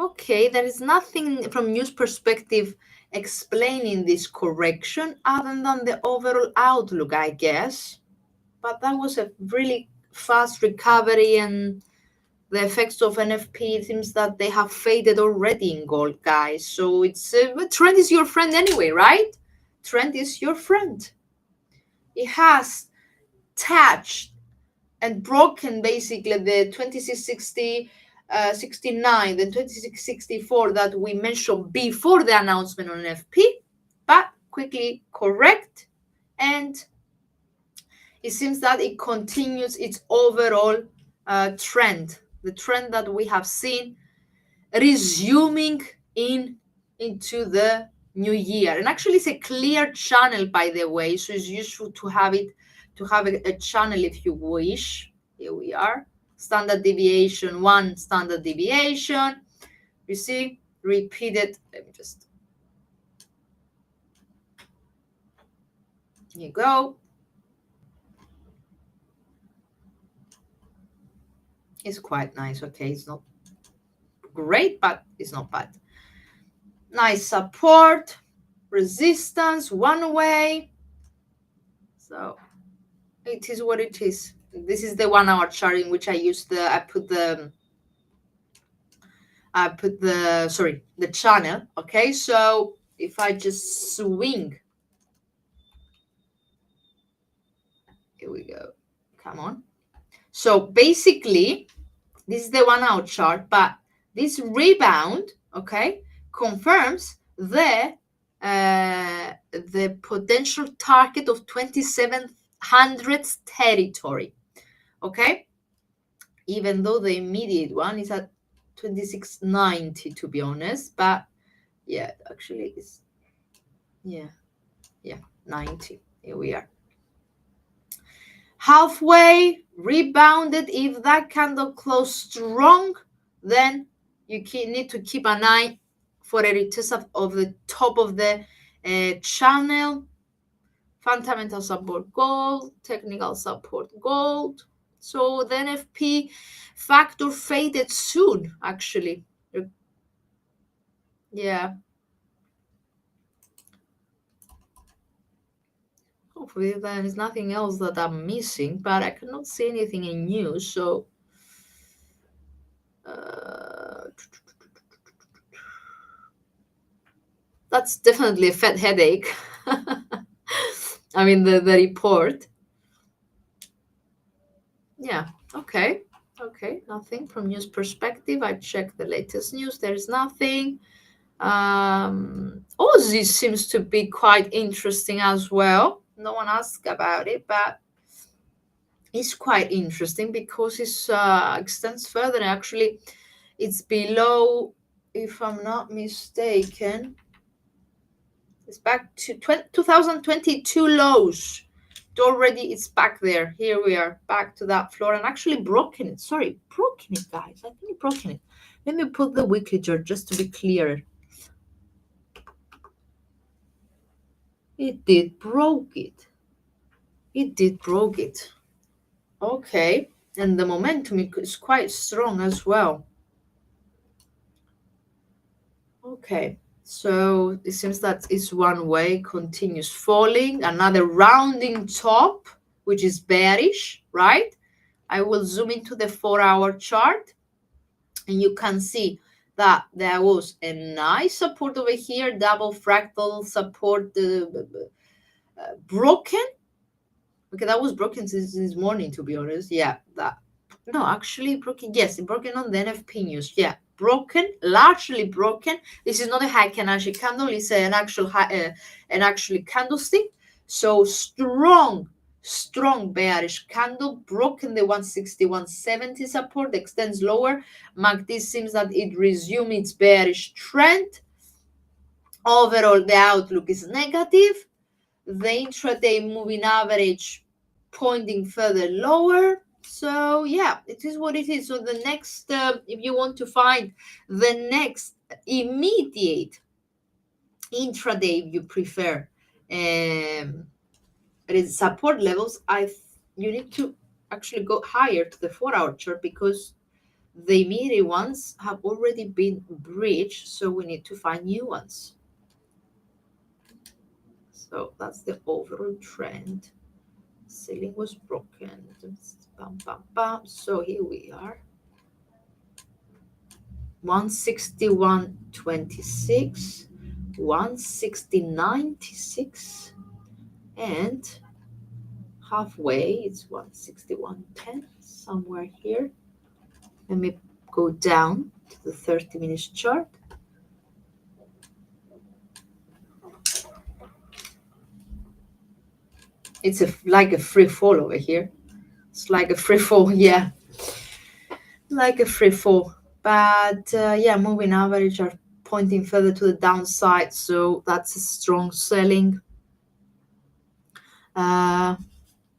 Speaker 1: Okay, there is nothing from news perspective explaining this correction other than the overall outlook, I guess. But that was a really fast recovery, and the effects of NFP, it seems that they have faded already in gold, guys. So it's trend is your friend anyway, right? Trend is your friend. It has touched and broken basically the 2660 69, the 2664 that we mentioned before the announcement on NFP, but quickly correct, and it seems that it continues its overall trend, the trend that we have seen resuming into the new year. And actually it's a clear channel, by the way, so it's useful to have a channel if you wish. Here we are, standard deviation, one standard deviation, you see, repeated. Let me just, here you go. It's quite nice. Okay, it's not great, but it's not bad. Nice support, resistance, one way. So it is what it is. This is the 1 hour chart in which I put the channel. Okay, so if I just swing, here we go. Come on. So basically, this is the 1 hour chart, but this rebound, okay, confirms the potential target of 2700 territory. Okay, even though the immediate one is at 2690, to be honest, but yeah, actually it's 90. Here we are. halfway rebounded. If that candle closed strong, then you need to keep an eye for a retest of the top of the channel. Fundamental support gold, technical support gold. So the NFP factor faded soon, actually. Yeah. Hopefully there is nothing else that I'm missing, but I cannot see anything in news. So that's definitely a fat headache. I mean, the report. Yeah, okay. Okay, nothing from news perspective. I checked the latest news. There's nothing. Aussie seems to be quite interesting as well. No one asked about it, but it's quite interesting because it extends further. Actually, it's below, if I'm not mistaken, it's back to 2022 lows. Already it's back there. Here we are, back to that floor, and actually broken it. Sorry, broken it, guys. I think broken it. Let me put the weekly chart just to be clearer. It did broke it. It did broke it. Okay, and the momentum is quite strong as well. Okay, so it seems that it's one way, continues falling. Another rounding top, which is bearish, right? I will zoom into the 4-hour chart, and you can see that there was a nice support over here, double fractal support, broken. Okay, that was broken since this morning, to be honest. Yeah, that. No, actually broken. Yes, broken on the NFP news. Yeah, broken, largely broken. This is not a high Kanashi candle. It's an actual an actually candlestick. So strong bearish candle, broken the 160-170 support, extends lower. MACD seems that it resumed its bearish trend. Overall, the outlook is negative. The intraday moving average pointing further lower. So yeah, it is what it is. So the next, if you want to find the next immediate intraday, if you prefer, support levels, you need to actually go higher to the 4-hour chart because the immediate ones have already been breached. So we need to find new ones. So that's the overall trend. Ceiling was broken. Bam, bam, bam. So here we are. 161.26, 160.96, and halfway it's 161.10, somewhere here. Let me go down to the 30 minutes chart. It's like a free fall over here. It's like a free fall, yeah. Like a free fall. But yeah, moving average are pointing further to the downside, so that's a strong selling.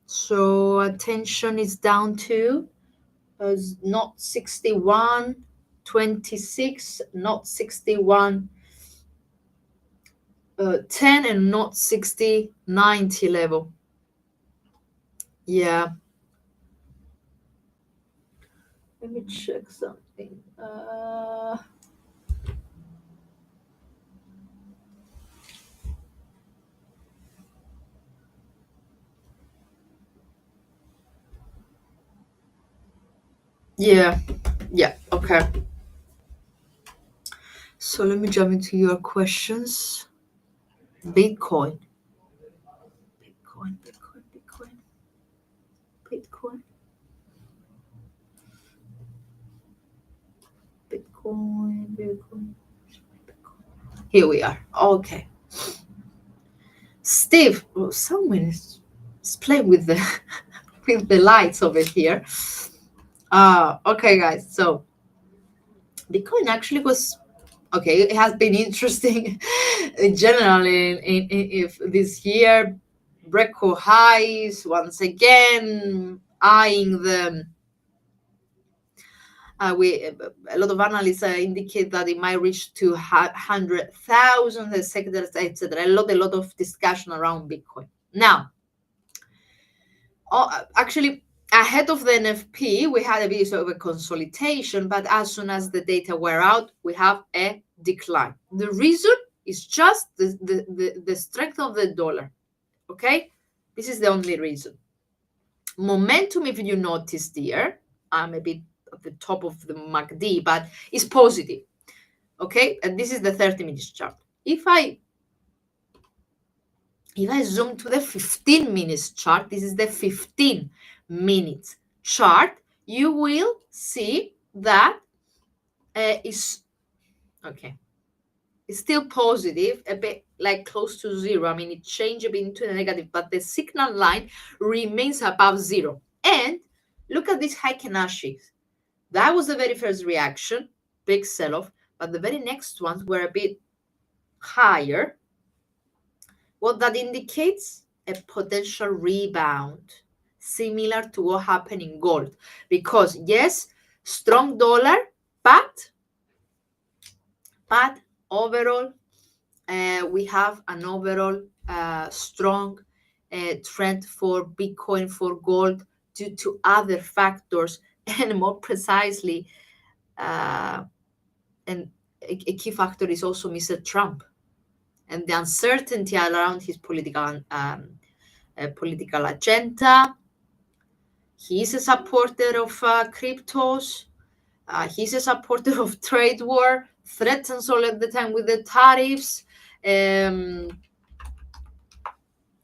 Speaker 1: So attention is down to not 61.26, not 61.10, and not 60.90 level. Yeah. Let me check something. Yeah, okay. So let me jump into your questions. Bitcoin. Here we are. Okay. Steve, someone is playing with the with the lights over here. Okay, guys. So Bitcoin actually was okay. It has been interesting in general in if this year, record highs once again, eyeing the a lot of analysts indicate that it might reach to 100,000, etc. A lot of discussion around Bitcoin. Now, actually, ahead of the NFP, we had a bit of a consolidation, but as soon as the data were out, we have a decline. The reason is just the strength of the dollar. Okay, this is the only reason. Momentum, if you noticed here, I'm a bit at the top of the MACD, but it's positive. Okay, and this is the 30 minutes chart. If I zoom to the 15 minutes chart, this is the 15 minutes chart, you will see that it's okay. It's still positive, a bit like close to zero. I mean, it changed a bit into the negative, but the signal line remains above zero. And look at this Heiken Ashis. That was the very first reaction, big sell-off, but the very next ones were a bit higher. What that indicates? A potential rebound, similar to what happened in gold. Because yes, strong dollar, but overall, we have an overall strong trend for Bitcoin, for gold, due to other factors, and more precisely, and a key factor is also Mr. Trump and the uncertainty around his political agenda. He's a supporter of cryptos. He's a supporter of trade war, threatens all of the time with the tariffs.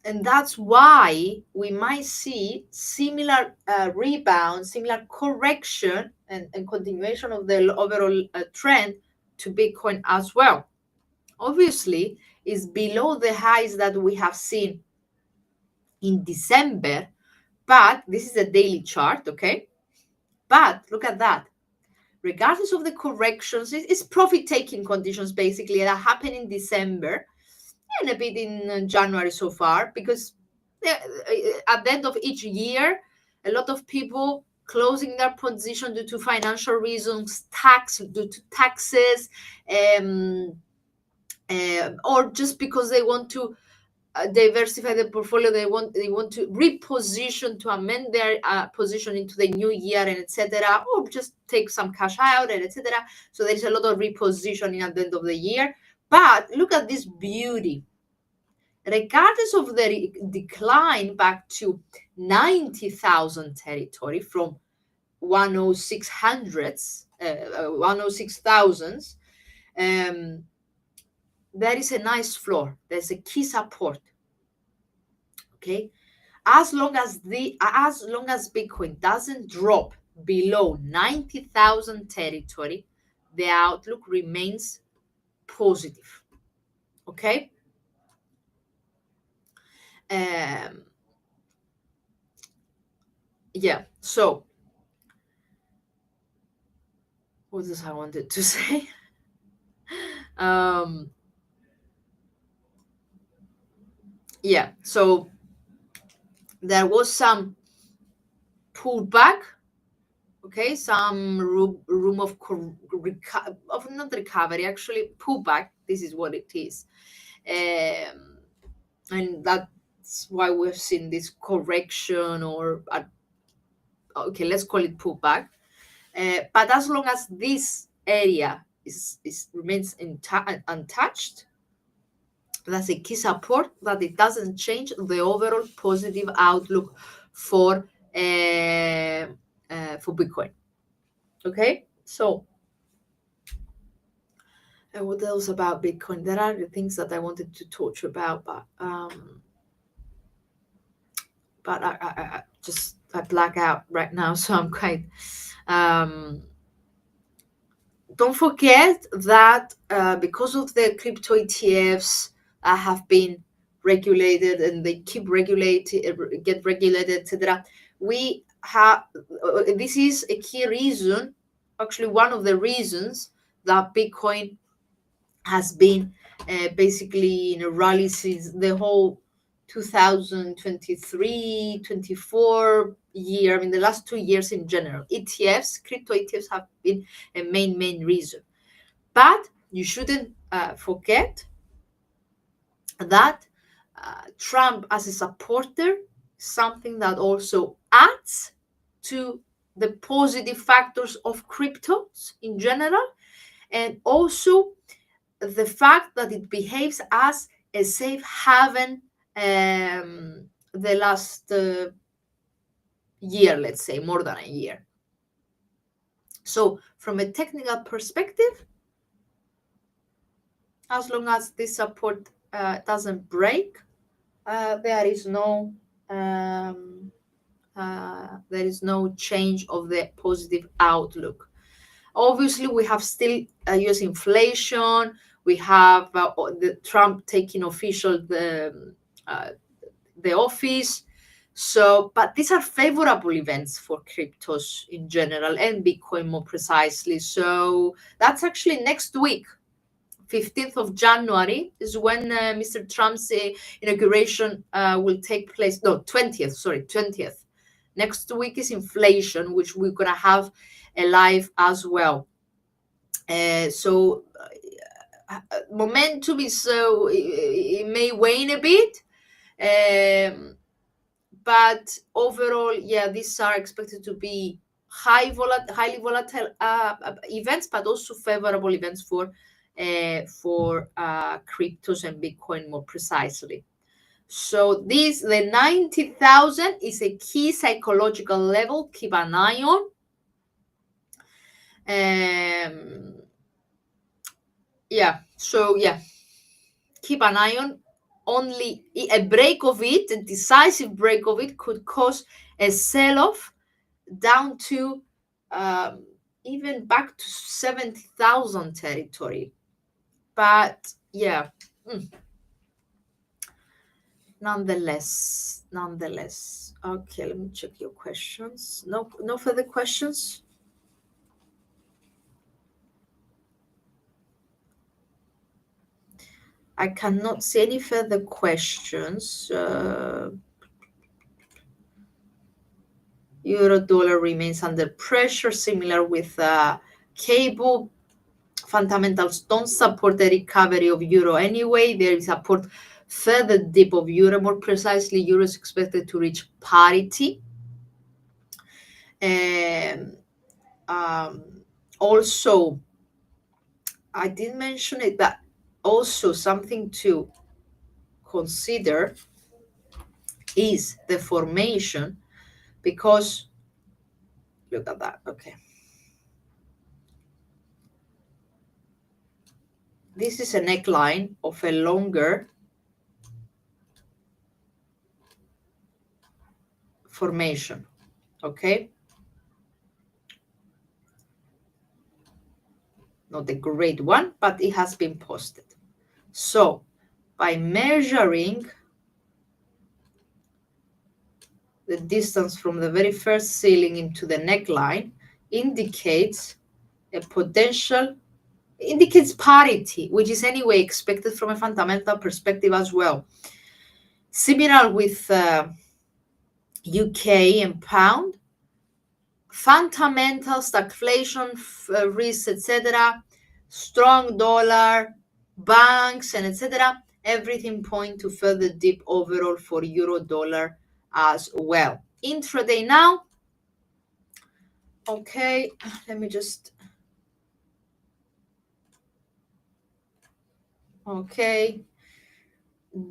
Speaker 1: And that's why we might see similar rebound, similar correction and continuation of the overall trend to Bitcoin as well. Obviously, is below the highs that we have seen in December, but this is a daily chart, okay? But look at that. Regardless of the corrections, it's profit-taking conditions basically that happen in December and a bit in January so far, because at the end of each year, a lot of people closing their position due to financial reasons, due to taxes, or just because they want to diversify the portfolio, they want to reposition, to amend their position into the new year, and etc., or just take some cash out, and etc. So there is a lot of repositioning at the end of the year. But look at this beauty. Regardless of the decline back to 90,000 territory from 106,000s, there is a nice floor. There's a key support. Okay, as long as Bitcoin doesn't drop below 90,000 territory, the outlook remains positive. Okay. Yeah. So, what else I wanted to say? Yeah. So there was some pullback. Okay, some room of not recovery, actually pullback. This is what it is, and that's why we've seen this correction, or okay, let's call it pullback. But as long as this area remains untouched, that's a key support, that it doesn't change the overall positive outlook for Bitcoin. Okay, so what else about Bitcoin? There are the things that I wanted to talk to you about, but I black out right now, so I'm quite. Don't forget that because of the crypto ETFs have been regulated, and they keep get regulated, etc. We have this is a key reason, actually one of the reasons, that Bitcoin has been basically in a rally since the whole 2023, 24 year, I mean the last 2 years in general, ETFs, crypto ETFs have been a main reason. But you shouldn't forget that Trump as a supporter, something that also adds to the positive factors of cryptos in general, and also the fact that it behaves as a safe haven the last year, let's say more than a year. So from a technical perspective, as long as this support doesn't break, there is no change of the positive outlook. Obviously, we have still US inflation. We have the Trump taking official the office. So, but these are favorable events for cryptos in general and Bitcoin more precisely. So that's actually next week. 15th of January is when Mr. Trump's inauguration will take place. No, 20th. Next week is inflation, which we're going to have a live as well. So momentum is, it may wane a bit. But overall, yeah, these are expected to be highly volatile events, but also favorable events for cryptos and Bitcoin more precisely. So the 90,000 is a key psychological level. Keep an eye on. Keep an eye on. Only a break of it, a decisive break of it, could cause a sell-off down to even back to 70,000 territory. But yeah, nonetheless. Okay, let me check your questions. No further questions. I cannot see any further questions. Euro dollar remains under pressure, similar with cable. Fundamentals don't support the recovery of euro anyway. There is support further dip of euro. More precisely, euro is expected to reach parity. Also, I did mention it, but also something to consider is the formation, because look at that. Okay, this is a neckline of a longer formation. Okay, not a great one, but it has been posted. So by measuring the distance from the very first ceiling into the neckline, indicates parity, which is anyway expected from a fundamental perspective as well. Similar with UK and pound, fundamental stagflation risks, etc., strong dollar, banks, and etc., everything point to further dip overall for euro dollar as well. Intraday now. Okay, let me just. Okay,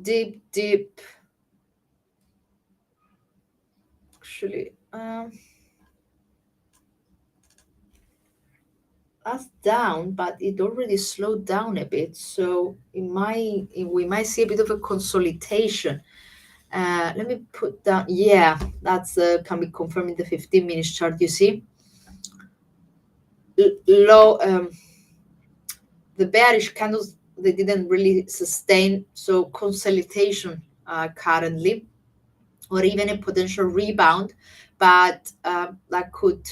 Speaker 1: dip. Actually, that's down, but it already slowed down a bit, so we might see a bit of a consolidation. Let me put down. Yeah, that's can be confirmed in the 15-minute chart. You see, low. The bearish candles, they didn't really sustain, so consolidation currently, or even a potential rebound, but that could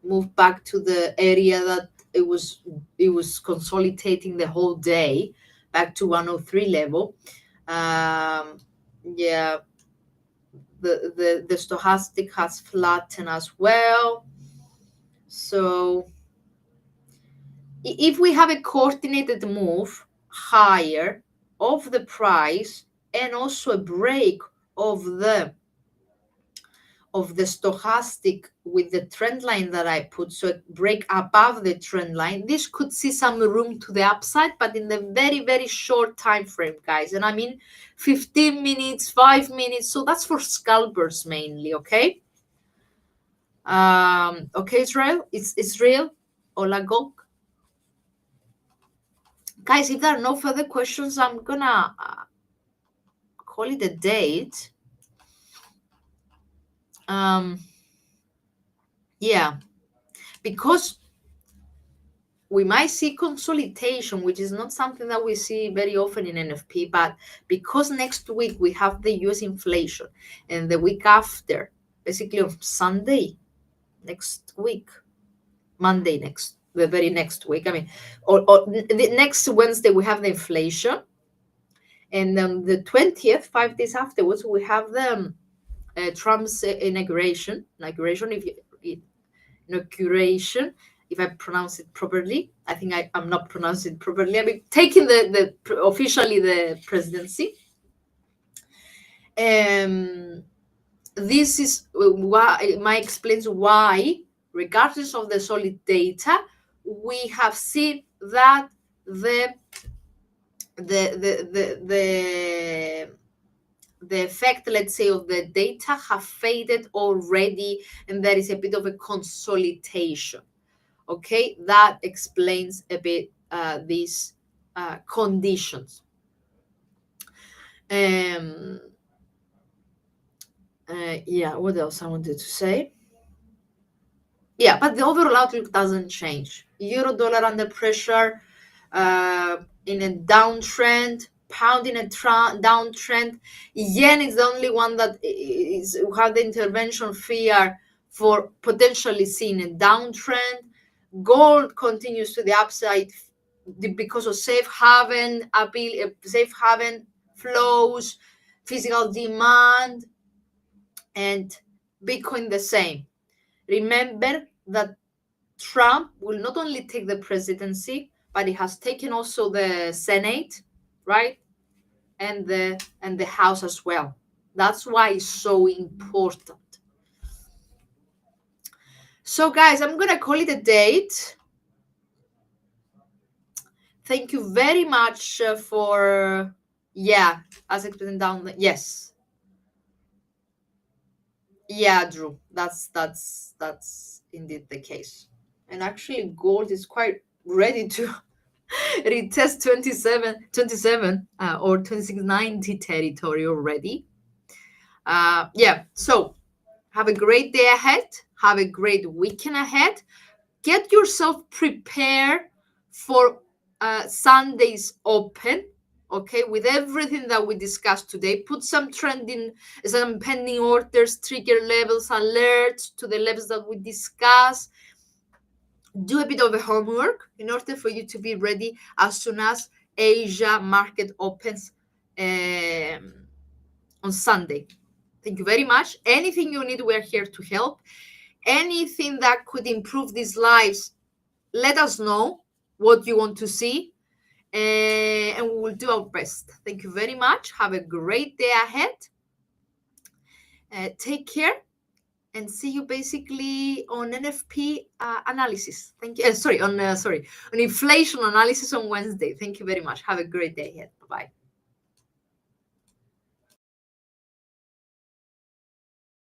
Speaker 1: move back to the area that it was consolidating the whole day, back to 103 level. Yeah, the stochastic has flattened as well. So if we have a coordinated move higher of the price and also a break of the stochastic with the trend line that I put, so a break above the trend line, this could see some room to the upside, but in the very, very short time frame, guys. And I mean 15 minutes, 5 minutes. So that's for scalpers mainly, okay? Okay, Israel, it's Israel. Hola, Gog. Guys, if there are no further questions, I'm gonna call it a date. Yeah, because we might see consolidation, which is not something that we see very often in NFP, but because next week we have the US inflation and the week after, basically on Sunday next week, Monday next, the very next week, I mean, or the next Wednesday we have the inflation, and then the 20th, 5 days afterwards, we have the Trump's inauguration, if I pronounce it properly. I think I'm not pronouncing it properly. I mean, taking officially the presidency. This is why Mike explains why, regardless of the solid data, we have seen that the effect, let's say, of the data have faded already, and there is a bit of a consolidation. Okay, that explains a bit these conditions. Yeah, what else I wanted to say? Yeah, but the overall outlook doesn't change. Euro dollar under pressure, in a downtrend, pound in a downtrend. Yen is the only one that is have the intervention fear for potentially seeing a downtrend. Gold continues to the upside because of safe haven appeal, safe haven flows, physical demand, and Bitcoin the same. Remember that Trump will not only take the presidency, but he has taken also the Senate, right? And the House as well. That's why it's so important. So guys, I'm gonna call it a date. Thank you very much for, yeah, as explained down. Yes. Yeah, Drew, that's indeed the case. And actually gold is quite ready to retest 27 or 2690 territory already. Yeah, so have a great day ahead, have a great weekend ahead. Get yourself prepared for Sunday's open, okay, with everything that we discussed today. Put some pending orders, trigger levels, alerts to the levels that we discussed. Do a bit of a homework in order for you to be ready as soon as Asia market opens on Sunday. Thank you very much. Anything you need, we're here to help. Anything that could improve these lives, let us know what you want to see, and we will do our best. Thank you very much. Have a great day ahead. Take care, and see you basically on NFP analysis. Thank you. On inflation analysis on Wednesday. Thank you very much. Have a great day ahead. Bye-bye.